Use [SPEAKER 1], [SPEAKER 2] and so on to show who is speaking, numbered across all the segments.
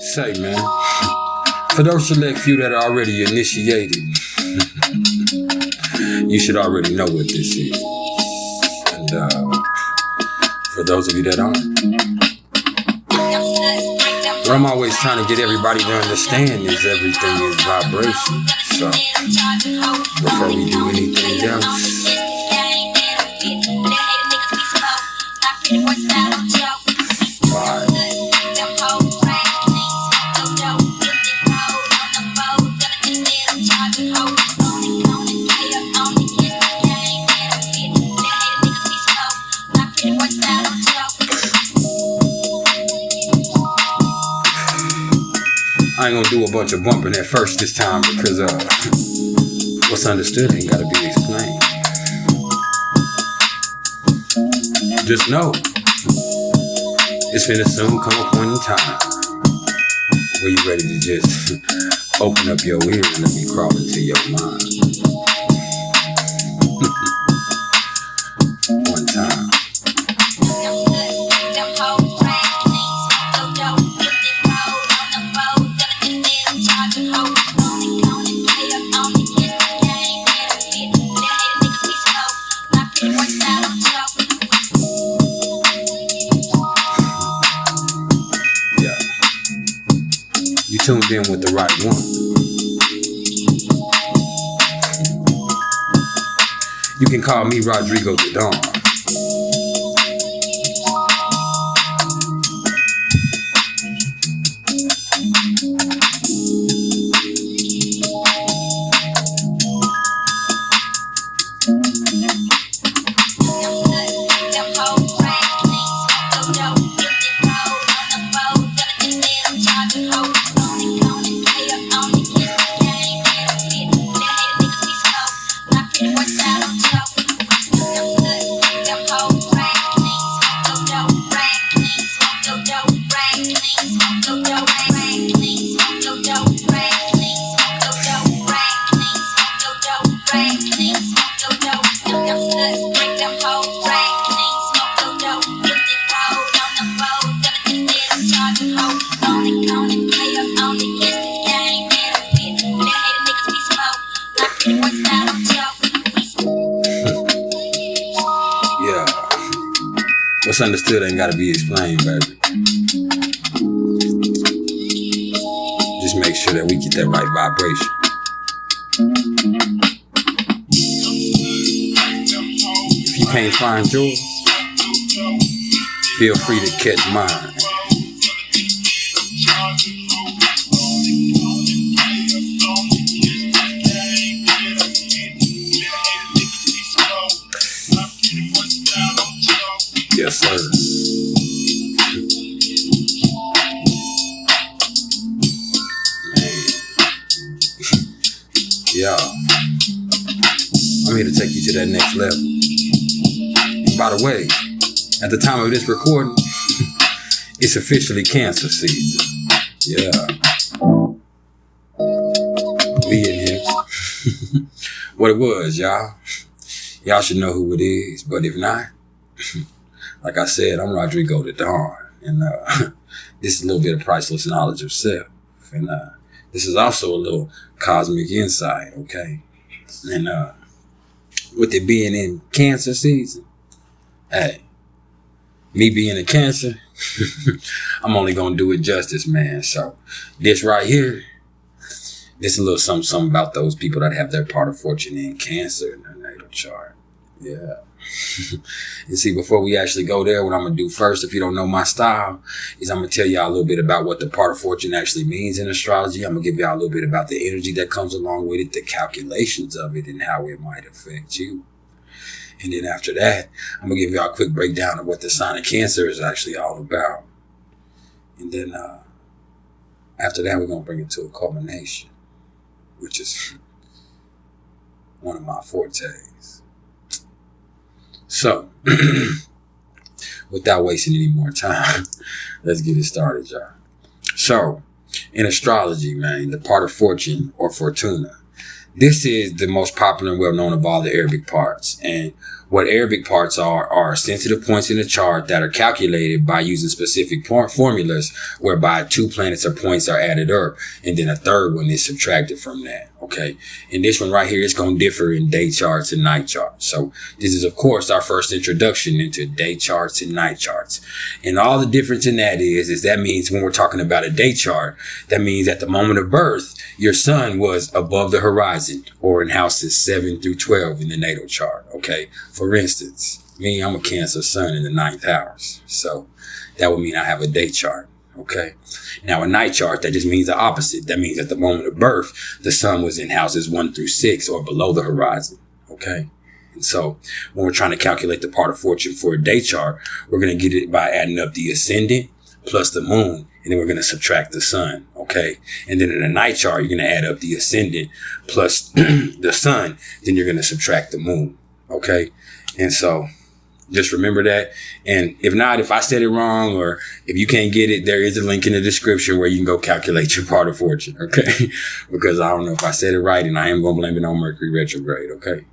[SPEAKER 1] Say, man, for those select few that are already initiated, you should already know what this is. And for those of you that aren't, what I'm always trying to get everybody to understand is everything is vibration. So before we do anything else, I ain't gonna do a bunch of bumping at first this time because what's understood ain't gotta be explained. Just know it's finna soon come a point in time where you ready to just open up your ears and let me crawl into your mind. One time. You tuned in with the right one. You can call me Rodrigo the Don. What's understood ain't gotta be explained, baby. Just make sure that we get that right vibration. If you can't find yours, feel free to catch mine. Yes, sir. Man. Yeah. I'm here to take you to that next level. And by the way, at the time of this recording, it's officially Cancer season. Yeah. We in here. What it was, y'all. Y'all should know who it is, but if not, like I said, I'm Rodrigo the Don, and this is a little bit of priceless knowledge of self, and this is also a little cosmic insight, okay? And with it being in Cancer season, hey, me being a Cancer, I'm only gonna do it justice, man. So this right here, this is a little something about those people that have their part of fortune in Cancer in their natal chart. Yeah. And see, before we actually go there, what I'm going to do first, if you don't know my style, is I'm going to tell y'all a little bit about what the part of fortune actually means in astrology. I'm going to give y'all a little bit about the energy that comes along with it, the calculations of it, and how it might affect you. And then after that, I'm going to give y'all a quick breakdown of what the sign of Cancer is actually all about. And then after that, we're going to bring it to a culmination, which is one of my fortes. So, without wasting any more time, let's get it started, y'all. So, in astrology, man, the part of fortune or fortuna, this is the most popular and well-known of all the Arabic parts. And What Arabic parts are sensitive points in the chart that are calculated by using specific formulas whereby 2 planets or points are added up and then a third one is subtracted from that. Okay. And this one right here is going to differ in day charts and night charts. So this is, of course, our first introduction into day charts and night charts. And all the difference in that is that means when we're talking about a day chart, that means at the moment of birth, your sun was above the horizon or in houses 7 through 12 in the natal chart. Okay. For instance, me, I'm a Cancer sun in the 9th house. So that would mean I have a day chart. Okay. Now a night chart, that just means the opposite. That means at the moment of birth, the sun was in houses 1 through 6 or below the horizon. Okay. And so when we're trying to calculate the part of fortune for a day chart, we're going to get it by adding up the ascendant plus the moon. And then we're going to subtract the sun. Okay. And then in a night chart, you're going to add up the ascendant plus the sun. Then you're going to subtract the moon. Okay. And so just remember that. And if not, if I said it wrong or if you can't get it, there is a link in the description where you can go calculate your part of fortune. Okay. Because I don't know if I said it right and I am going to blame it on Mercury retrograde. Okay.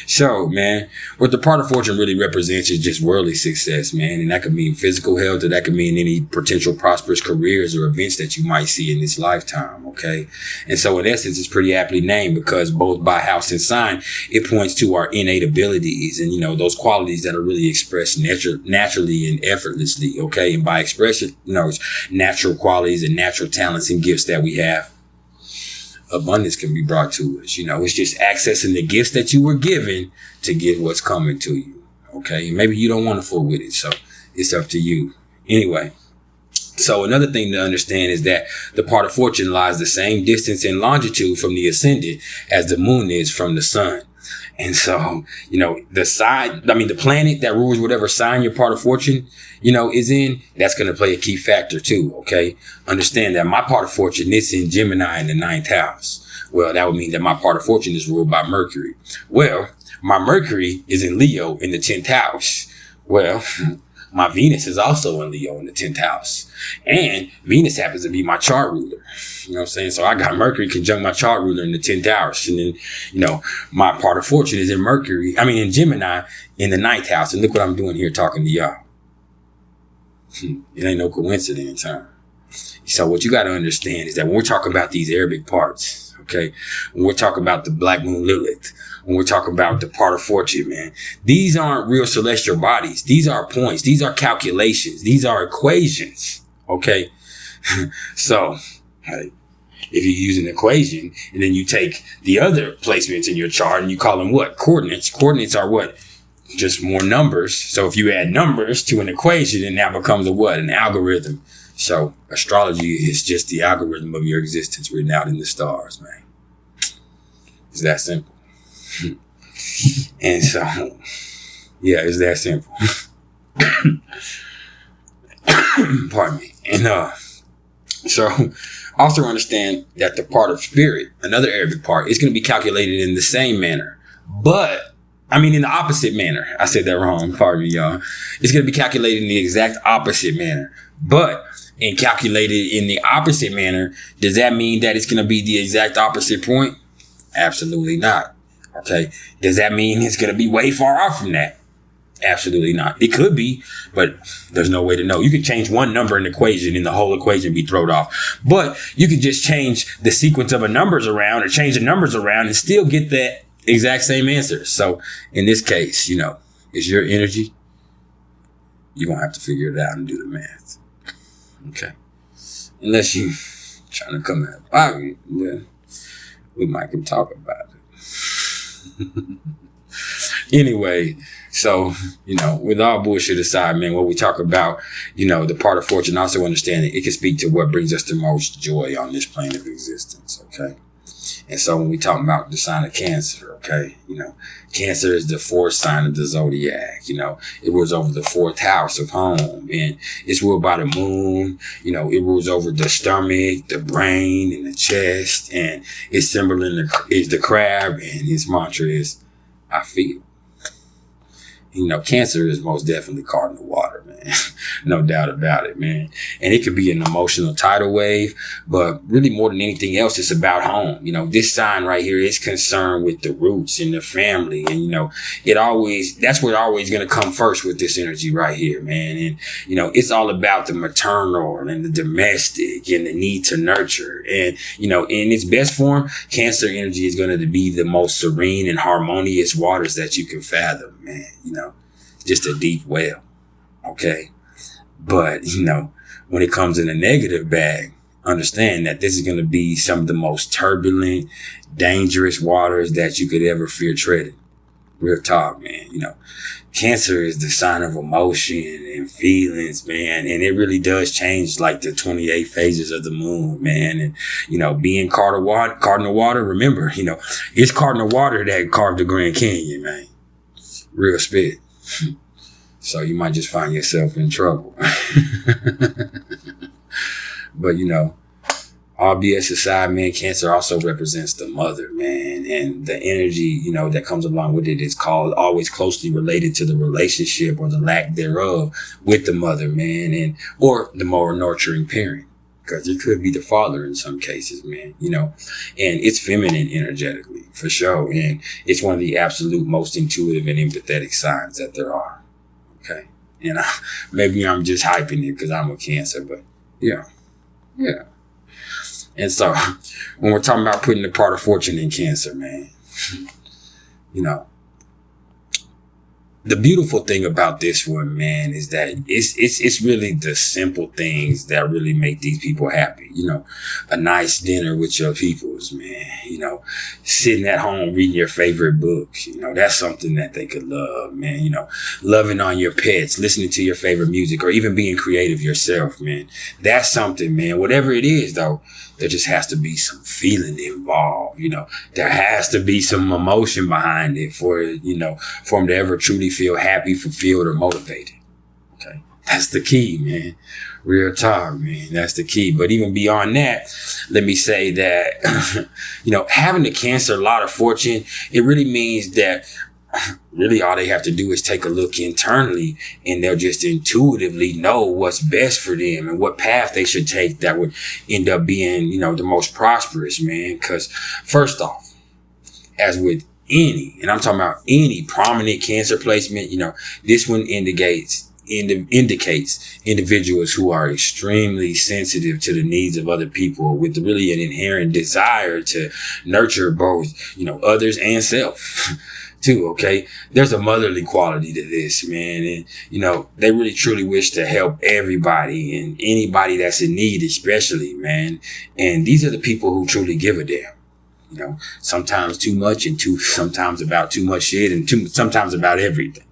[SPEAKER 1] So, man, what the part of fortune really represents is just worldly success, man. And that could mean physical health, or that could mean any potential prosperous careers or events that you might see in this lifetime. Okay. And so in essence, it's pretty aptly named because both by house and sign, it points to our innate abilities and, those qualities that are really expressed naturally and effortlessly. Okay. And by expression, it's natural qualities and natural talents and gifts that we have. Abundance can be brought to us. It's just accessing the gifts that you were given to get what's coming to you. Okay. Maybe you don't want to fool with it. So it's up to you. Anyway. So another thing to understand is that the part of fortune lies the same distance in longitude from the ascendant as the moon is from the sun. And so, the planet that rules whatever sign your part of fortune, is in, that's going to play a key factor too. Okay. Understand that my part of fortune is in Gemini in the 9th house. Well, that would mean that my part of fortune is ruled by Mercury. Well, my Mercury is in Leo in the 10th house. Well, my Venus is also in Leo in the 10th house. And Venus happens to be my chart ruler. You know what I'm saying? So I got Mercury conjunct my chart ruler in the 10th house. And then, my part of fortune is in Gemini in the 9th house. And look what I'm doing here talking to y'all. It ain't no coincidence, huh? So what you got to understand is that when we're talking about these Arabic parts, okay, when we're talking about the Black Moon Lilith, when we're talking about the part of fortune, man, these aren't real celestial bodies. These are points. These are calculations. These are equations. Okay. So, hey, if you use an equation and then you take the other placements in your chart and you call them what? Coordinates. Coordinates are what? Just more numbers. So if you add numbers to an equation, it now becomes a what? An algorithm. So astrology is just the algorithm of your existence written out in the stars, man. It's that simple. And so, yeah, it's that simple. Pardon me. And so also understand that the part of spirit, another Arabic part, is going to be calculated in the same manner, in the opposite manner. I said that wrong. Pardon me, y'all. It's going to be calculated in the exact opposite manner. But in calculated in the opposite manner, does that mean that it's going to be the exact opposite point? Absolutely not. Okay. Does that mean it's going to be way far off from that? Absolutely not. It could be, but there's no way to know. You could change one number in the equation and the whole equation be thrown off. But you could just change the sequence of the numbers around or change the numbers around and still get that exact same answer. So in this case, it's your energy. You're going to have to figure it out and do the math. Okay. Unless you trying to come out of it, then we might can talk about it. Anyway, so, with all bullshit aside, man, what we talk about, the part of fortune, also understand that it can speak to what brings us the most joy on this plane of existence. Okay. And so when we talk about the sign of Cancer, okay, Cancer is the 4th sign of the zodiac. It rules over the 4th house of home, and it's ruled by the moon. It rules over the stomach, the brain, and the chest, and its symbol is the crab, and its mantra is, I feel. Cancer is most definitely cardinal water, man. No doubt about it, man. And it could be an emotional tidal wave, but really more than anything else, it's about home. This sign right here is concerned with the roots and the family. And, that's what's always going to come first with this energy right here, man. And, it's all about the maternal and the domestic and the need to nurture. And, in its best form, Cancer energy is going to be the most serene and harmonious waters that you can fathom, man. Just a deep well. Okay. But, when it comes in a negative bag, understand that this is going to be some of the most turbulent, dangerous waters that you could ever fear treading. Real talk, man. Cancer is the sign of emotion and feelings, man. And it really does change like the 28 phases of the moon, man. And, being cardinal water, remember, it's cardinal water that carved the Grand Canyon, man. Real spit. So you might just find yourself in trouble. But, all BS aside, man, Cancer also represents the mother, man. And the energy, that comes along with it is always closely related to the relationship or the lack thereof with the mother, man, or the more nurturing parent. Because it could be the father in some cases, man, and it's feminine energetically, for sure. And it's one of the absolute most intuitive and empathetic signs that there are. Okay. And maybe I'm just hyping it because I'm a Cancer, but yeah. And so when we're talking about putting the part of fortune in Cancer, man, the beautiful thing about this one, man, is that it's really the simple things that really make these people happy. A nice dinner with your peoples, man, sitting at home reading your favorite book, that's something that they could love, man, loving on your pets, listening to your favorite music, or even being creative yourself, man. That's something, man. Whatever it is, though, there just has to be some feeling involved, there has to be some emotion behind it for them to ever truly feel happy, fulfilled, or motivated. Okay. That's the key, man. Real talk, man. That's the key. But even beyond that, let me say that, having the Cancer lot of fortune, it really means that really all they have to do is take a look internally and they'll just intuitively know what's best for them and what path they should take that would end up being, the most prosperous, man. Because first off, as with any, and I'm talking about any prominent Cancer placement, this one indicates individuals who are extremely sensitive to the needs of other people with really an inherent desire to nurture both, others and self. Too, okay? There's a motherly quality to this, man. And, they really truly wish to help everybody and anybody that's in need, especially, man. And these are the people who truly give a damn. Sometimes too much and sometimes about too much shit and sometimes about everything.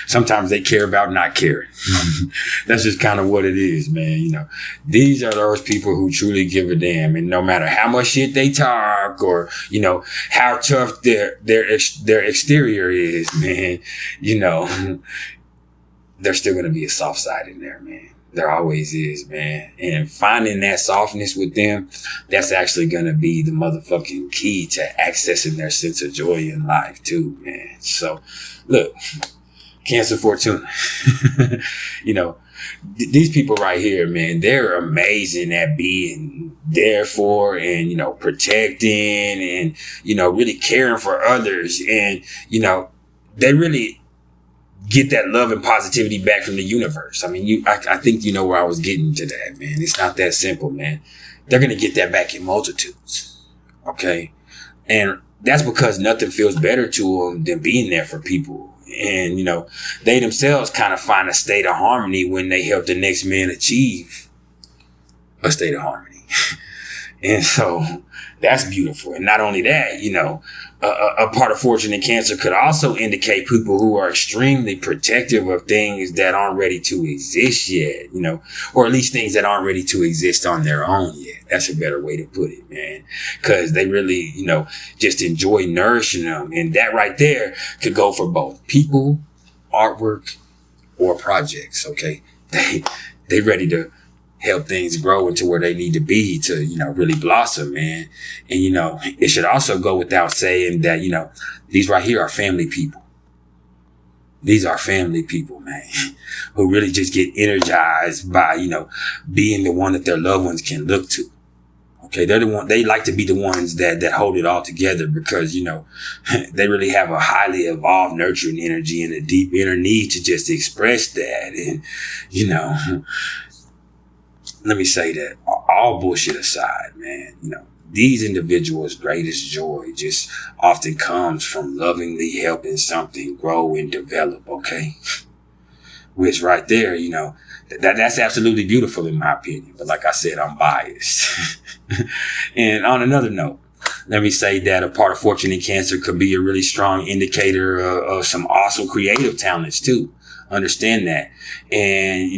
[SPEAKER 1] Sometimes they care about not caring. That's just kind of what it is, man. These are those people who truly give a damn. And no matter how much shit they talk or, how tough their exterior is, man, there's still going to be a soft side in there, man. There always is, man. And finding that softness with them, that's actually going to be the motherfucking key to accessing their sense of joy in life too, man. So look, Cancer Fortuna, these people right here, man, they're amazing at being there for and, protecting and, really caring for others. And, they really get that love and positivity back from the universe. I mean, I think you know where I was getting to that, man. It's not that simple, man. They're going to get that back in multitudes. Okay. And that's because nothing feels better to them than being there for people. And, they themselves kind of find a state of harmony when they help the next man achieve a state of harmony. And so that's beautiful. And not only that, a part of fortune in Cancer could also indicate people who are extremely protective of things that aren't ready to exist yet, or at least things that aren't ready to exist on their own yet. That's a better way to put it, man. Because they really, just enjoy nourishing them. And that right there could go for both people, artwork, or projects, okay? They ready to help things grow into where they need to be to, really blossom, man. And, it should also go without saying that, these right here are family people. These are family people, man, who really just get energized by, being the one that their loved ones can look to. Okay, they're the one, they like to be the ones that hold it all together because, they really have a highly evolved nurturing energy and a deep inner need to just express that. And, let me say that all bullshit aside, man, these individuals' greatest joy just often comes from lovingly helping something grow and develop, okay? Which right there, that's absolutely beautiful in my opinion. But like I said, I'm biased. And on another note, let me say that a part of fortune in Cancer could be a really strong indicator of some awesome creative talents too. Understand that. And,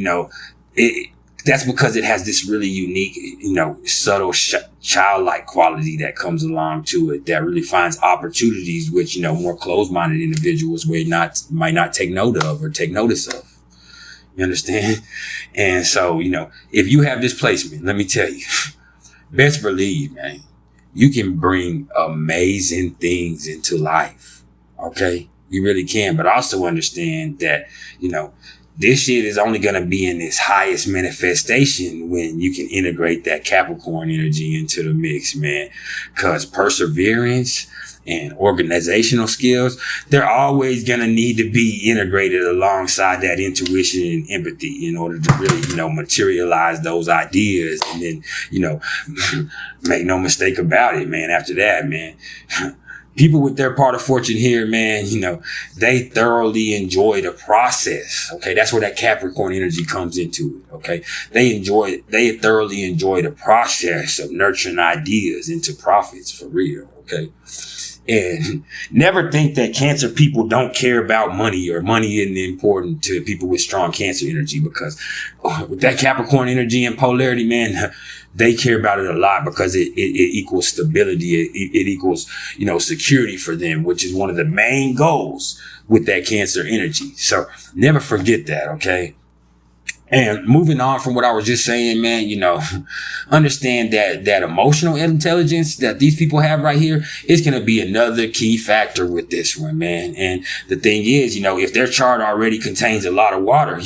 [SPEAKER 1] that's because it has this really unique, subtle childlike quality that comes along to it that really finds opportunities which, more closed-minded individuals might not take note of or take notice of. You understand? And so, if you have this placement, let me tell you, best believe, man, you can bring amazing things into life. Okay? You really can. But also understand that, this shit is only going to be in its highest manifestation when you can integrate that Capricorn energy into the mix, man. Because perseverance and organizational skills, they're always going to need to be integrated alongside that intuition and empathy in order to really, materialize those ideas. And then, make no mistake about it, man. After that, man, people with their part of fortune here, man, they thoroughly enjoy the process. Okay. That's where that Capricorn energy comes into it. Okay. They thoroughly enjoy the process of nurturing ideas into profits for real. Okay. And never think that Cancer people don't care about money or money isn't important to people with strong Cancer energy, because with that Capricorn energy and polarity, man, they care about it a lot because it equals stability. It equals, security for them, which is one of the main goals with that Cancer energy. So never forget that. Okay. And moving on from what I was just saying, man, understand that emotional intelligence that these people have right here is going to be another key factor with this one, man. And the thing is, if their chart already contains a lot of water,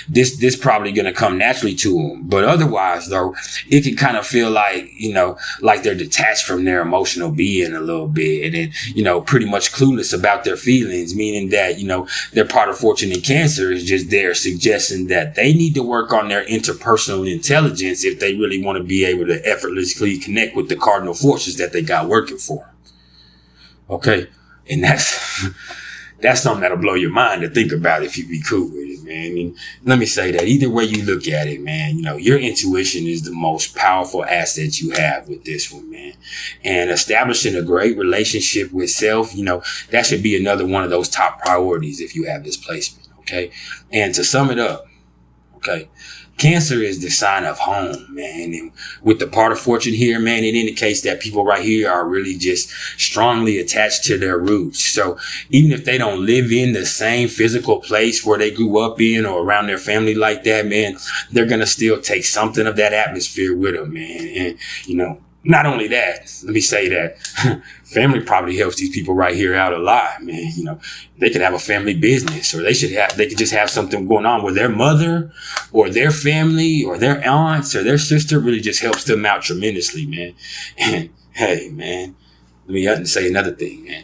[SPEAKER 1] this probably going to come naturally to them. But otherwise, though, it can kind of feel like, like they're detached from their emotional being a little bit and, pretty much clueless about their feelings, meaning that, their part of fortune in Cancer is just there suggesting that they need to work on their interpersonal intelligence if they really want to be able to effortlessly connect with the cardinal forces that they got working for them. Okay. And that's something that'll blow your mind to think about if you be cool with it, man. And let me say that either way you look at it, man, your intuition is the most powerful asset you have with this one, man. And establishing a great relationship with self, that should be another one of those top priorities if you have this placement. Okay. And to sum it up, okay, Cancer is the sign of home, man. And with the part of fortune here, man, it indicates that people right here are really just strongly attached to their roots. So even if they don't live in the same physical place where they grew up in or around their family like that, man, they're going to still take something of that atmosphere with them, man. And, not only that, let me say that family probably helps these people right here out a lot, man. They could have a family business, or they could just have something going on where their mother or their family or their aunts or their sister really just helps them out tremendously, man. And hey, man, let me say another thing, man.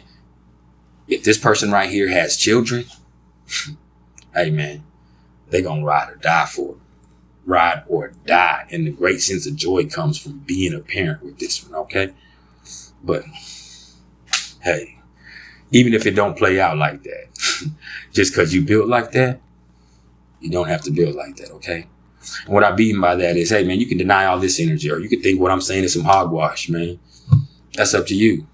[SPEAKER 1] If this person right here has children, hey, man, they gonna ride or die for it. Ride or die. And the great sense of joy comes from being a parent with this one, okay? But hey, even if it don't play out like that, just because you built like that, you don't have to build like that, okay? And what I mean by that is, hey, man, you can deny all this energy, or you can think what I'm saying is some hogwash, man. That's up to you.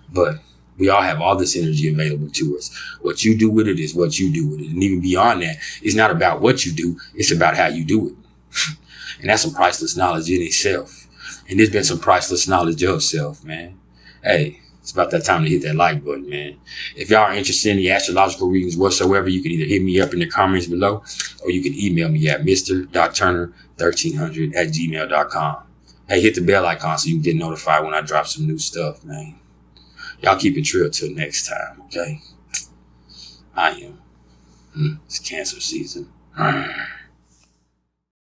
[SPEAKER 1] But we all have all this energy available to us. What you do with it is what you do with it. And even beyond that, it's not about what you do. It's about how you do it. And that's some priceless knowledge in itself. And there's been some priceless knowledge of self, man. Hey, it's about that time to hit that like button, man. If y'all are interested in the astrological readings whatsoever, you can either hit me up in the comments below, or you can email me at mr.turner1300@gmail.com. Hey, hit the bell icon so you can get notified when I drop some new stuff, man. Y'all keep it real till next time, okay? I am. It's cancer season.